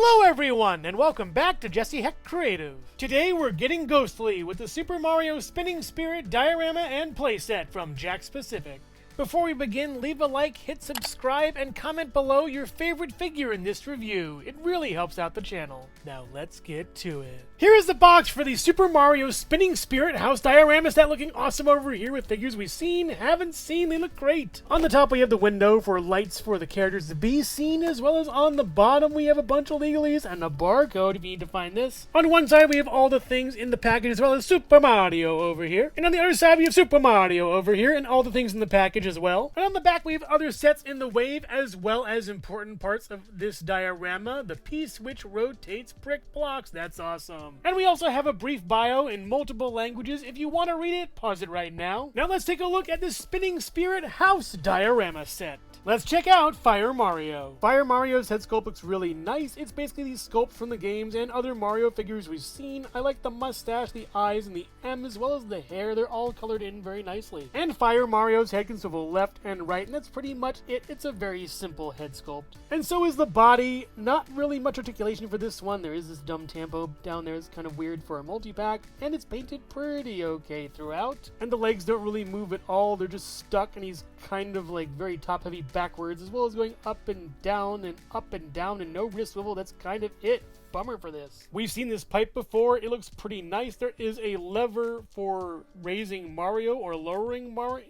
Hello everyone, and welcome back to Jesse Hecht Creative. Today we're getting ghostly with the Super Mario Spinning Spirit diorama and playset from Jakks Pacific. Before we begin, leave a like, hit subscribe, and comment below your favorite figure in this review. It really helps out the channel. Now let's get to it. Here is the box for the Super Mario Spinning Spirit house diorama set, looking awesome over here with figures we've seen, haven't seen, they look great. On the top we have the window for lights for the characters to be seen, as well as on the bottom we have a bunch of legalese and a barcode if you need to find this. On one side we have all the things in the package as well as Super Mario over here. And on the other side we have Super Mario over here and all the things in the package as well. And on the back we have other sets in the wave as well as important parts of this diorama. The piece which rotates brick blocks. That's awesome. And we also have a brief bio in multiple languages. If you want to read it, pause it right now. Now let's take a look at the Spinning Spirit house diorama set. Let's check out Fire Mario. Fire Mario's head sculpt looks really nice. It's basically these sculpts from the games and other Mario figures we've seen. I like the mustache, the eyes, and the M, as well as the hair. They're all colored in very nicely. And Fire Mario's head can swivel left and right, and that's pretty much it. It's a very simple head sculpt. And so is the body. Not really much articulation for this one. There is this dumb tampo down there. It's kind of weird for a multi-pack, and it's painted pretty okay throughout. And the legs don't really move at all. They're just stuck, and he's kind of like very top-heavy backwards, as well as going up and down and no wrist swivel. That's kind of it. Bummer for this. We've seen this pipe before. It looks pretty nice. There is a lever for raising Mario or lowering Mario.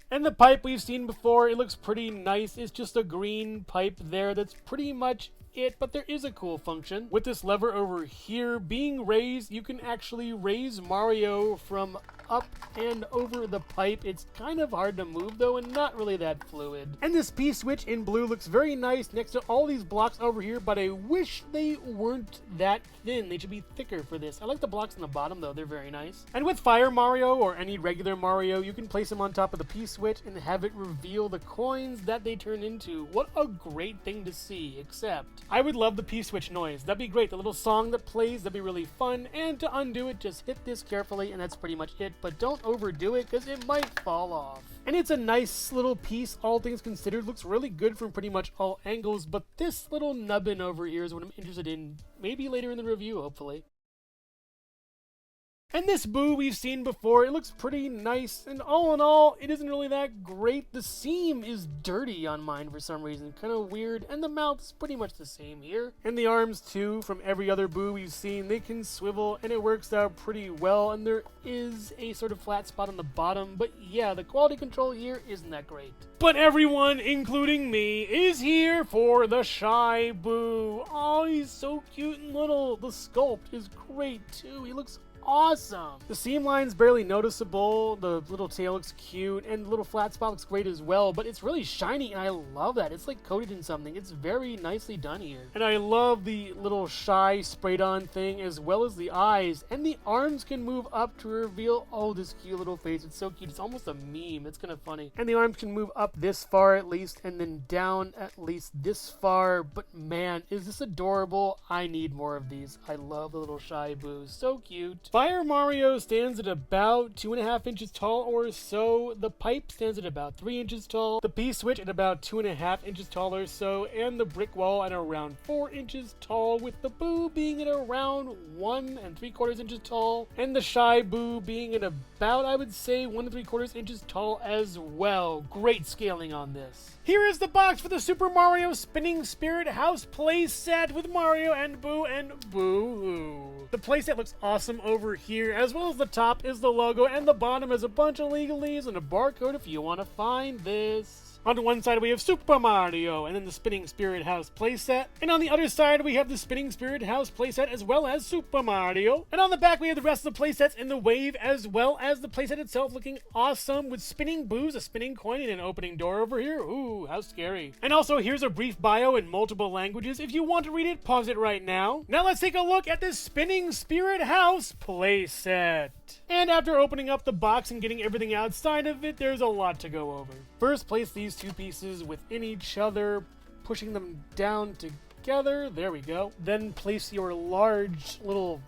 And the pipe we've seen before, it looks pretty nice. It's just a green pipe there. That's pretty much it, but there is a cool function. With this lever over here being raised, you can actually raise Mario from up and over the pipe. It's kind of hard to move though, and not really that fluid. And this P-switch in blue looks very nice next to all these blocks over here, but I wish they weren't that thin. They should be thicker for this. I like the blocks on the bottom though, they're very nice. And with Fire Mario or any regular Mario, you can place them on top of the P-switch and have it reveal the coins that they turn into. What a great thing to see, except I would love the P-switch noise. That'd be great. The little song that plays, that'd be really fun. And to undo it, just hit this carefully and that's pretty much it. But don't overdo it because it might fall off. And it's a nice little piece, all things considered. Looks really good from pretty much all angles, but this little nubbin over here is what I'm interested in, maybe later in the review, hopefully. And this Boo we've seen before. It looks pretty nice, and all in all, it isn't really that great. The seam is dirty on mine for some reason, kind of weird, and the mouth's pretty much the same here. And the arms too, from every other Boo we've seen, they can swivel, and it works out pretty well, and there is a sort of flat spot on the bottom, but yeah, the quality control here isn't that great. But everyone, including me, is here for the shy Boo. Oh, he's so cute and little. The sculpt is great too. He looks awesome. The seam line's barely noticeable, the little tail looks cute, and the little flat spot looks great as well, but it's really shiny and I love that. It's like coated in something. It's very nicely done here. And I love the little shy sprayed on thing as well as the eyes, and the arms can move up to reveal, oh, this cute little face. It's so cute. It's almost a meme. It's kind of funny. And the arms can move up this far at least, and then down at least this far, but man, is this adorable. I need more of these. I love the little shy Boo. So cute. Fire Mario stands at about 2.5 inches tall or so. The pipe stands at about 3 inches tall. The P-switch at about 2.5 inches tall or so. And the brick wall at around 4 inches tall, with the Boo being at around 1 3/4 inches tall. And the shy Boo being at about, I would say, 1 3/4 inches tall as well. Great scaling on this. Here is the box for the Super Mario Spinning Spirit house play set with Mario and Boo and Boo-hoo. The playset looks awesome over here, as well as the top is the logo, and the bottom is a bunch of legalese and a barcode if you want to find this. On one side we have Super Mario, and then the Spinning Spirit House playset. And on the other side we have the Spinning Spirit House playset as well as Super Mario. And on the back we have the rest of the playsets in the wave, as well as the playset itself looking awesome with spinning Boos, a spinning coin, and an opening door over here. Ooh, how scary. And also here's a brief bio in multiple languages. If you want to read it, pause it right now. Now let's take a look at this Spinning Spirit House playset. And after opening up the box and getting everything outside of it, there's a lot to go over. First, place these two pieces within each other, pushing them down together. There we go. Then place your large little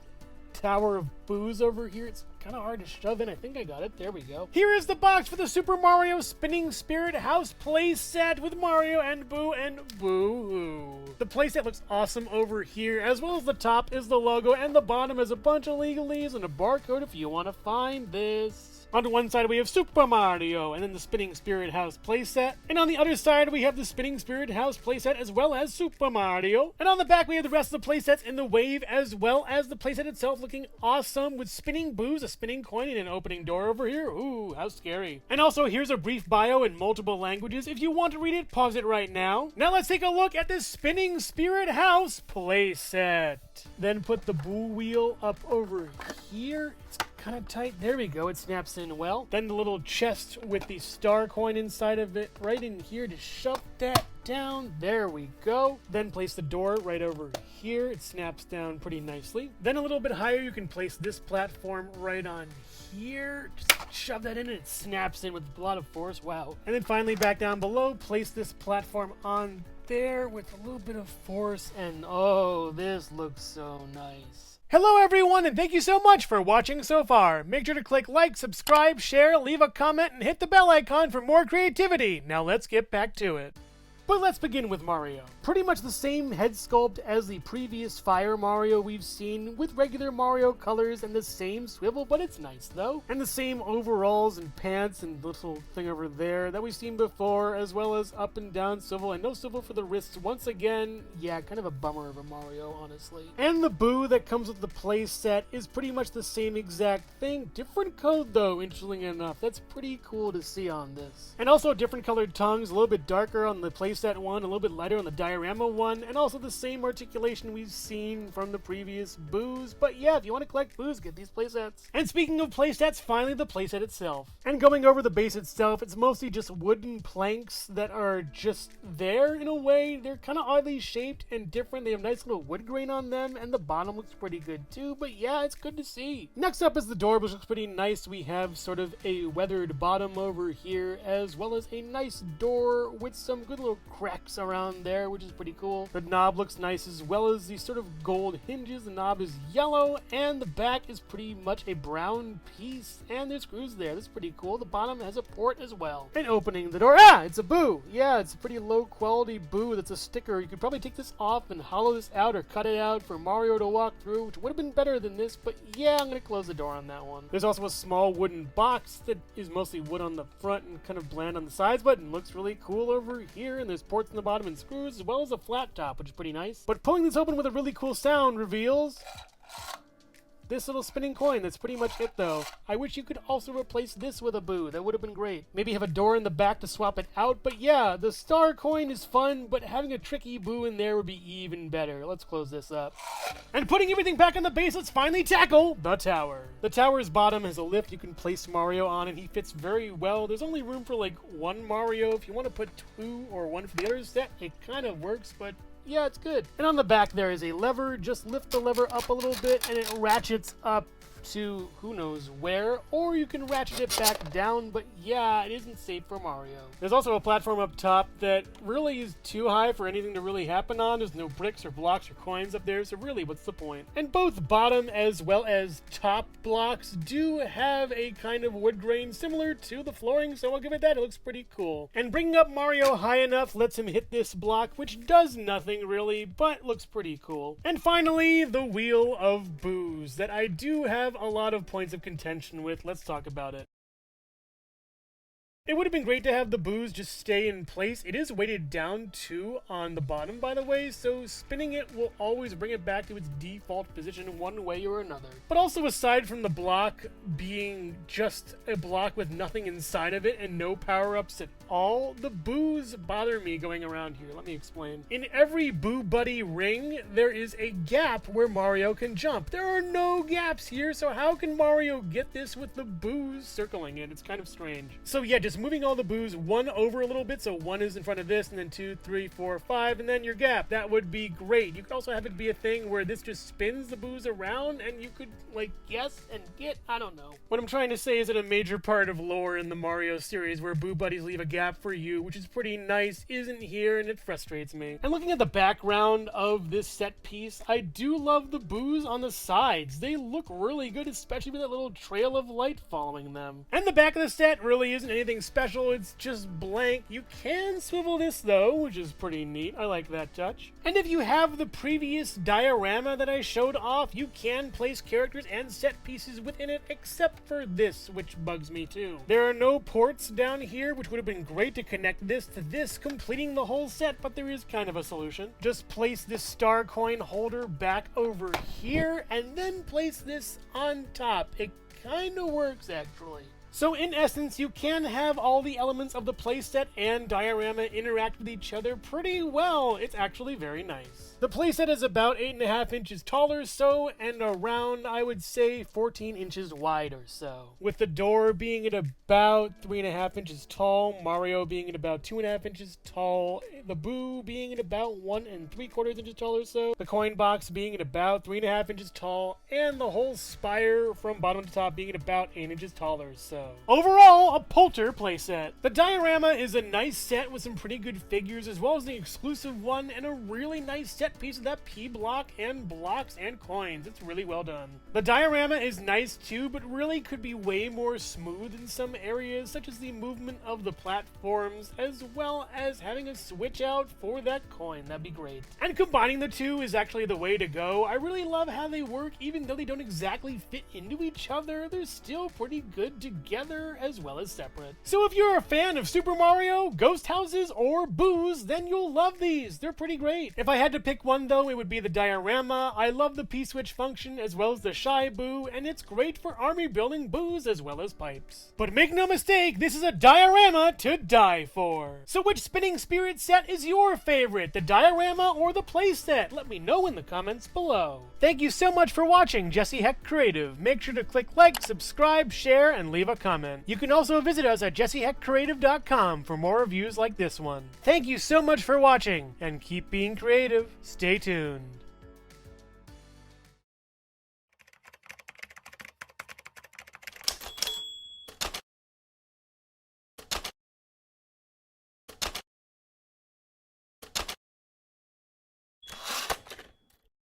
tower of Boos over here. It's kind of hard to shove in. I think I got it. There we go. Here is the box for the Super Mario Spinning Spirit House playset with Mario and Boo and Boo. The playset looks awesome over here, as well as the top is the logo, and the bottom is a bunch of legalese and a barcode if you want to find this. On one side we have Super Mario, and then the Spinning Spirit House playset. And on the other side we have the Spinning Spirit House playset as well as Super Mario. And on the back we have the rest of the playsets in the wave, as well as the playset itself looking awesome with spinning boos, a spinning coin, and an opening door over here. Ooh, how scary. And also here's a brief bio in multiple languages. If you want to read it, pause it right now. Now let's take a look at this Spinning Spirit House playset. Then put the boo wheel up over here. It's kind of tight. There we go. It snaps in well. Then the little chest with the star coin inside of it right in here to shove that down. There we go. Then place the door right over here. It snaps down pretty nicely. Then a little bit higher you can place this platform right on here. Just shove that in and it snaps in with a lot of force. Wow. And then finally back down below, place this platform on there with a little bit of force, and oh, this looks so nice. Hello everyone, and thank you so much for watching so far. Make sure to click like, subscribe, share, leave a comment, and hit the bell icon for more creativity. Now let's get back to it. But let's begin with Mario. Pretty much the same head sculpt as the previous Fire Mario we've seen, with regular Mario colors and the same swivel, but it's nice though. And the same overalls and pants and little thing over there that we've seen before, as well as up and down swivel and no swivel for the wrists once again. Yeah, kind of a bummer of a Mario, honestly. And the boo that comes with the play set is pretty much the same exact thing. Different code though, interestingly enough. That's pretty cool to see on this. And also different colored tongues, a little bit darker on the play set one, a little bit lighter on the diorama one, and also the same articulation we've seen from the previous boos. But yeah, if you want to collect boos, get these playsets. And speaking of playsets, finally the playset itself. And going over the base itself, it's mostly just wooden planks that are just there in a way. They're kind of oddly shaped and different. They have nice little wood grain on them, and the bottom looks pretty good too. But yeah, it's good to see. Next up is the door, which looks pretty nice. We have sort of a weathered bottom over here, as well as a nice door with some good little cracks around there, which is pretty cool. The knob looks nice, as well as these sort of gold hinges. The knob is yellow, and the back is pretty much a brown piece, and there's screws there. That's pretty cool. The bottom has a port as well. And opening the door, it's a boo. Yeah, it's a pretty low quality boo that's a sticker. You could probably take this off and hollow this out or cut it out for Mario to walk through, which would have been better than this, but yeah, I'm gonna close the door on that one. There's also a small wooden box that is mostly wood on the front and kind of bland on the sides, but it looks really cool over here, and there's ports in the bottom and screws, as well as a flat top, which is pretty nice. But pulling this open with a really cool sound reveals this little spinning coin. That's pretty much it though. I wish you could also replace this with a boo. That would have been great. Maybe have a door in the back to swap it out. But yeah, the star coin is fun, but having a tricky boo in there would be even better. Let's close this up. And putting everything back on the base, let's finally tackle the tower. The tower's bottom has a lift you can place Mario on, and he fits very well. There's only room for like one Mario. If you want to put two or one for the other set, it kind of works, but yeah, it's good. And on the back there is a lever. Just lift the lever up a little bit and it ratchets up to who knows where, or you can ratchet it back down, but yeah, it isn't safe for Mario. There's also a platform up top that really is too high for anything to really happen on. There's no bricks or blocks or coins up there, so really what's the point? And both bottom as well as top blocks do have a kind of wood grain similar to the flooring, so I'll give it that. It looks pretty cool. And bringing up Mario high enough lets him hit this block, which does nothing really, but looks pretty cool. And finally, the Wheel of Boos that I do have a lot of points of contention with. Let's talk about it. It would have been great to have the boos just stay in place. It is weighted down too on the bottom, by the way, so spinning it will always bring it back to its default position one way or another. But also, aside from the block being just a block with nothing inside of it and no power-ups at all, the boos bother me going around here. Let me explain. In every Boo Buddy ring, there is a gap where Mario can jump. There are no gaps here, so how can Mario get this with the boos circling it? It's kind of strange. So yeah, just just moving all the boos one over a little bit, so one is in front of this, and then 2, 3, 4, 5, and then your gap. That would be great. You could also have it be a thing where this just spins the boos around, and you could, like, guess and get, I don't know. What I'm trying to say is that a major part of lore in the Mario series where boo buddies leave a gap for you, which is pretty nice, isn't here, and it frustrates me. And looking at the background of this set piece, I do love the boos on the sides. They look really good, especially with that little trail of light following them. And the back of the set really isn't anything special, it's just blank. You can swivel this though, which is pretty neat. I like that touch. And if you have the previous diorama that I showed off, you can place characters and set pieces within it, except for this, which bugs me too. There are no ports down here, which would have been great to connect this to this, completing the whole set, but there is kind of a solution. Just place this star coin holder back over here, and then place this on top. It kind of works, actually. So in essence, you can have all the elements of the playset and diorama interact with each other pretty well. It's actually very nice. The playset is about 8.5 inches tall or so, and around, I would say, 14 inches wide or so. With the door being at about 3.5 inches tall, Mario being at about 2.5 inches tall, the boo being at about 1 3/4 inches tall or so, the coin box being at about 3.5 inches tall, and the whole spire from bottom to top being at about 8 inches tall or so. Overall, a Poulter playset. The diorama is a nice set with some pretty good figures, as well as the exclusive one, and a really nice set piece of that P block and blocks and coins. It's really well done. The diorama is nice too, but really could be way more smooth in some areas, such as the movement of the platforms, as well as having a switch out for that coin. That'd be great. And combining the two is actually the way to go. I really love how they work, even though they don't exactly fit into each other. They're still pretty good together as well as separate. So if you're a fan of Super Mario, Ghost Houses, or boos, then you'll love these. They're pretty great. If I had to pick one though, it would be the diorama. I love the P-switch function as well as the shy boo, and it's great for army building boos as well as pipes. But make no mistake, this is a diorama to die for. So which Spinning Spirit set is your favorite, the diorama or the playset? Let me know in the comments below. Thank you so much for watching Jesse Hecht Creative. Make sure to click like, subscribe, share, and leave a comment. You can also visit us at jessehechtcreative.com for more reviews like this one. Thank you so much for watching, and keep being creative. Stay tuned.